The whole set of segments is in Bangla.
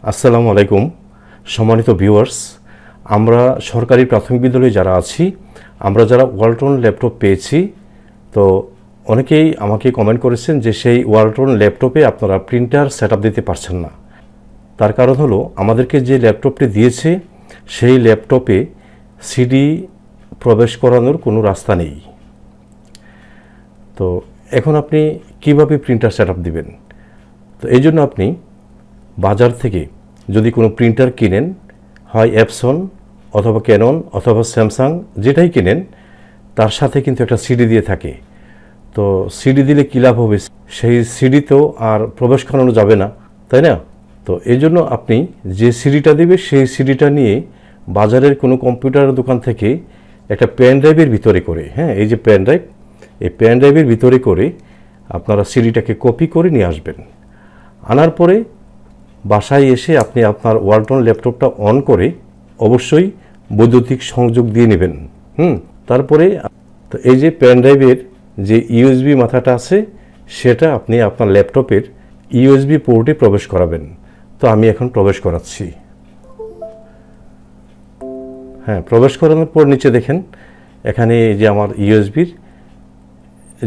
আসসালামু আলাইকুম সম্মানিত ভিউয়ার্স, আমরা সরকারি প্রাথমিক বিদ্যালয়ে যারা আছি, আমরা যারা ওয়ালটন ল্যাপটপ পেয়েছি, তো অনেকেই আমাকে কমেন্ট করেছেন যে সেই ওয়ালটন ল্যাপটপে আপনারা প্রিন্টার সেটআপ দিতে পারছেন না। তার কারণ হলো আমাদেরকে যে ল্যাপটপটি দিয়েছে সেই ল্যাপটপে সিডি প্রবেশ করানোর কোনো রাস্তা নেই। তো এখন আপনি কিভাবে প্রিন্টার সেটআপ দিবেন? তো এই জন্য আপনি বাজার থেকে যদি কোনো প্রিন্টার কিনেন, হয় এপসন অথবা ক্যানন অথবা স্যামসাং, যেটাই কিনেন তার সাথে কিন্তু একটা সিডি দিয়ে থাকে। তো সিডি দিলে কী লাভ হবে? সেই সিডি তো আর প্রবেশ করানো যাবে না, তাই না? তো এই জন্য আপনি যে সিডিটা দেবে সেই সিডিটা নিয়ে বাজারের কোনো কম্পিউটার দোকান থেকে একটা পেন ড্রাইভের ভিতরে করে, এই যে পেন ড্রাইভ, এই পেন ড্রাইভের ভিতরে করে আপনারা সিডিটাকে কপি করে নিয়ে আসবেন। আনার পরে বাসায় এসে আপনি আপনার ওয়ালটন ল্যাপটপটা অন করে অবশ্যই বৈদ্যুতিক সংযোগ দিয়ে নেবেন। তারপরে তো এই যে পেন ড্রাইভের যে ইউএসবি মাথাটা আছে সেটা আপনি আপনার ল্যাপটপের ইউএসবি পোর্টে প্রবেশ করাবেন। তো আমি এখন প্রবেশ করাচ্ছি। প্রবেশ করানোর পর নিচে দেখেন এখানে যে আমার ইউএসবির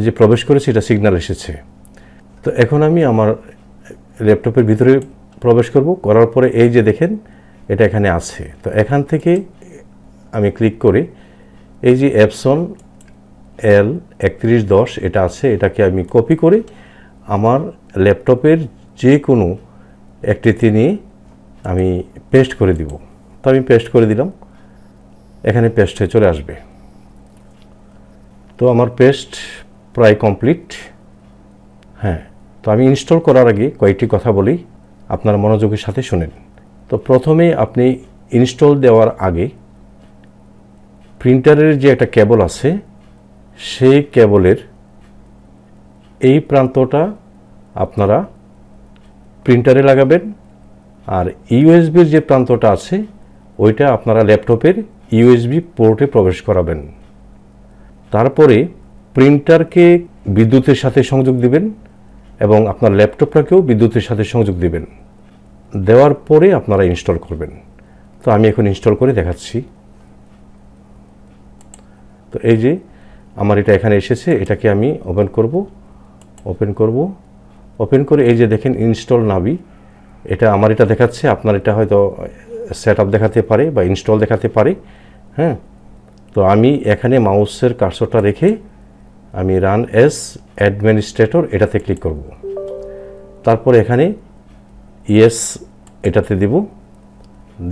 যে প্রবেশ করেছে এটা সিগন্যাল এসেছে। তো এখন আমি আমার ল্যাপটপের ভিতরে প্রবেশ করার পরে এই যে দেখেন এটা এখানে আছে। তো এখান থেকে আমি ক্লিক করে এই যে এপসন L3110 এটা আছে, এটাকে আমি কপি করে আমার ল্যাপটপের যে কোনো একটিতে নিয়ে আমি পেস্ট করে দিব। তো আমি পেস্ট করে দিলাম, এখানে পেস্ট হয়ে চলে আসবে। তো আমার পেস্ট প্রায় কমপ্লিট। তো আমি ইনস্টল করার আগে কয়েকটি কথা বলি, আপনার মনোযোগের সাথে শুনেন। তো প্রথমে আপনি ইনস্টল দেওয়ার আগে প্রিন্টারের যে একটা কেবল আছে সেই কেবলের এই প্রান্তটা আপনারা প্রিন্টারে লাগাবেন, আর ইউএসবির যে প্রান্তটা আছে ওইটা আপনারা ল্যাপটপের ইউএসবি পোর্টে প্রবেশ করাবেন। তারপরে প্রিন্টারকে বিদ্যুতের সাথে সংযোগ দিবেন এবং আপনার ল্যাপটপটাকেও বিদ্যুতের সাথে সংযোগ দিবেন। দেওয়ার পরে আপনারা ইনস্টল করবেন। তো আমি এখন ইনস্টল করে দেখাচ্ছি। তো এই যে আমার এটা এখানে এসেছে, এটাকে আমি ওপেন করে এই যে দেখেন ইনস্টল নাবি, এটা আমার এটা দেখাচ্ছে, আপনার এটা হয়তো সেটআপ দেখাতে পারে বা ইনস্টল দেখাতে পারে। তো আমি এখানে মাউসের কার্সরটা রেখে আমি রান এস অ্যাডমিনিস্ট্রেটর এটাতে ক্লিক করব। তারপরে এখানে ইয়েস এটাতে দিব।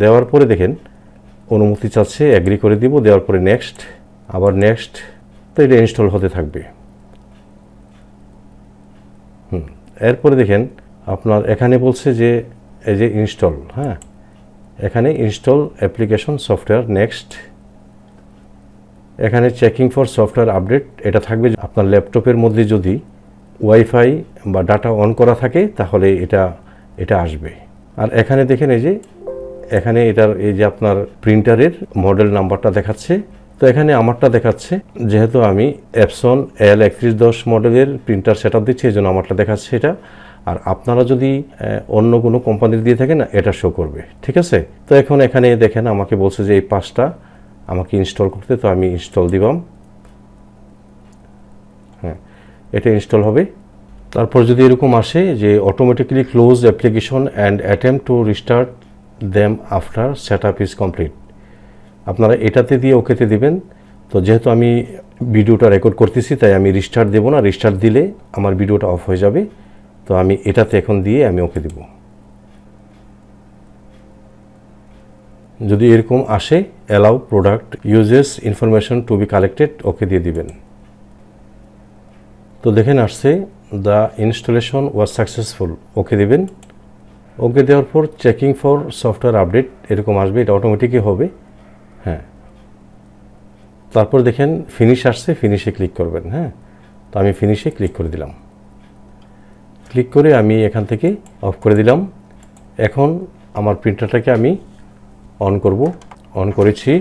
দেওয়ার পরে দেখেন অনুমতি চাচ্ছে, অ্যাগ্রি করে দিব। দেওয়ার পরে নেক্সট, আবার নেক্সট। তো এটা ইনস্টল হতে থাকবে। এরপরে দেখেন আপনার এখানে বলছে যে এই যে ইনস্টল, এখানে ইনস্টল অ্যাপ্লিকেশন সফটওয়্যার, নেক্সট। এখানে চেকিং ফর সফটওয়্যার আপডেট এটা থাকবে। আপনার ল্যাপটপের মধ্যে যদি ওয়াইফাই বা ডাটা অন করা থাকে তাহলে এটা আসবে। আর এখানে দেখেন এই যে এখানে এটার এই যে আপনার প্রিন্টারের মডেল নাম্বারটা দেখাচ্ছে। তো এখানে আমারটা দেখাচ্ছে, যেহেতু আমি এপসন L3110 মডেলের প্রিন্টার সেটআপ দিচ্ছি এই জন্য আমারটা দেখাচ্ছে এটা। আর আপনারা যদি অন্য কোনো কোম্পানির দিয়ে থাকেন এটা শো করবে, ঠিক আছে? তো এখন এখানে দেখেন আমাকে বলছে যে এই পাঁচটা আমাকে ইনস্টল করতে। তো আমি ইনস্টল দিলাম। এটা ইনস্টল হবে। তারপর যদি এরকম আসে যে automatically close application and attempt to restart them after setup is complete, আপনারা এটাতে দিয়ে ওকেতে দিবেন। তো যেহেতু আমি ভিডিওটা রেকর্ড করতেছি তাই আমি রিস্টার্ট দেবো না, রিস্টার্ট দিলে আমার ভিডিওটা অফ হয়ে যাবে। তো আমি এটাতে এখন দিয়ে আমি ওকে দেব। যদি এরকম আসে allow product uses information to be collected, okay দিয়ে দিবেন। তো দেখেন আসছে the installation was successful, okay দিবেন। ওকে দেওয়ার পর চেকিং ফর সফটওয়্যার আপডেট এরকম আসবে, এটা অটোমেটিকই হবে। তারপর দেখেন ফিনিশ আসছে, ফিনিশে ক্লিক করবেন। তো আমি ফিনিশে ক্লিক করে দিলাম। ক্লিক করে আমি এখান থেকে অফ করে দিলাম। এখন আমার প্রিন্টারটাকে আমি অন করব। অন করেছি।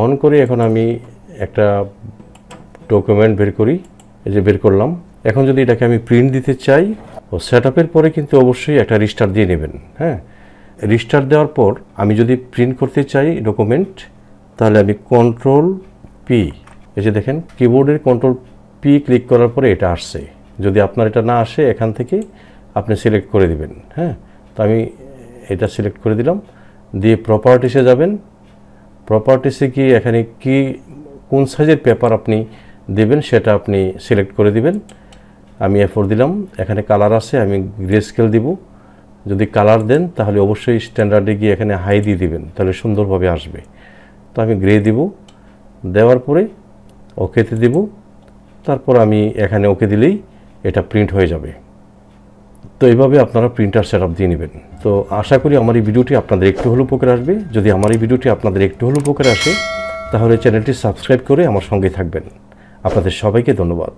অন করে এখন আমি একটা ডকুমেন্ট বের করি, এই যে বের করলাম। এখন যদি এটাকে আমি প্রিন্ট দিতে চাই, ও সেটআপের পরে কিন্তু অবশ্যই একটা রিস্টার্ট দিয়ে নেবেন। রিস্টার্ট দেওয়ার পর আমি যদি প্রিন্ট করতে চাই ডকুমেন্ট, তাহলে আমি কন্ট্রোল পি, এই যে দেখেন কিবোর্ডের কন্ট্রোল পি ক্লিক করার পরে এটা আসছে। যদি আপনার এটা না আসে এখান থেকে আপনি সিলেক্ট করে দিবেন। হ্যাঁ, তো আমি এটা সিলেক্ট করে দিলাম, দিয়ে প্রপার্টিসে যাবেন। প্রপার্টিসে গিয়ে এখানে কোন সাইজের পেপার আপনি দেবেন সেটা আপনি সিলেক্ট করে দিবেন। আমি A4 দিলাম, এখানে কালার আছে, আমি গ্রে স্কেল দিব। যদি কালার দেন তাহলে অবশ্যই স্ট্যান্ডার্ডে গিয়ে এখানে হাই দিয়ে দিবেন, তাহলে সুন্দরভাবে আসবে। তো আমি গ্রে দিব, দেওয়ার পরে ওকেতে দিব, তারপর আমি এখানে ওকে দিলেই এটা প্রিন্ট হয়ে যাবে। তো এইভাবে আপনারা প্রিন্টার সেটআপ দিয়ে নেবেন। তো আশা করি আমার এই ভিডিওটি আপনাদের একটু হলেও উপকার আসবে। যদি আমার এই ভিডিওটি আপনাদের একটু হলেও উপকার আসে তাহলে চ্যানেলটি সাবস্ক্রাইব করে আমার সঙ্গে থাকবেন। আপনাদের সবাইকে ধন্যবাদ।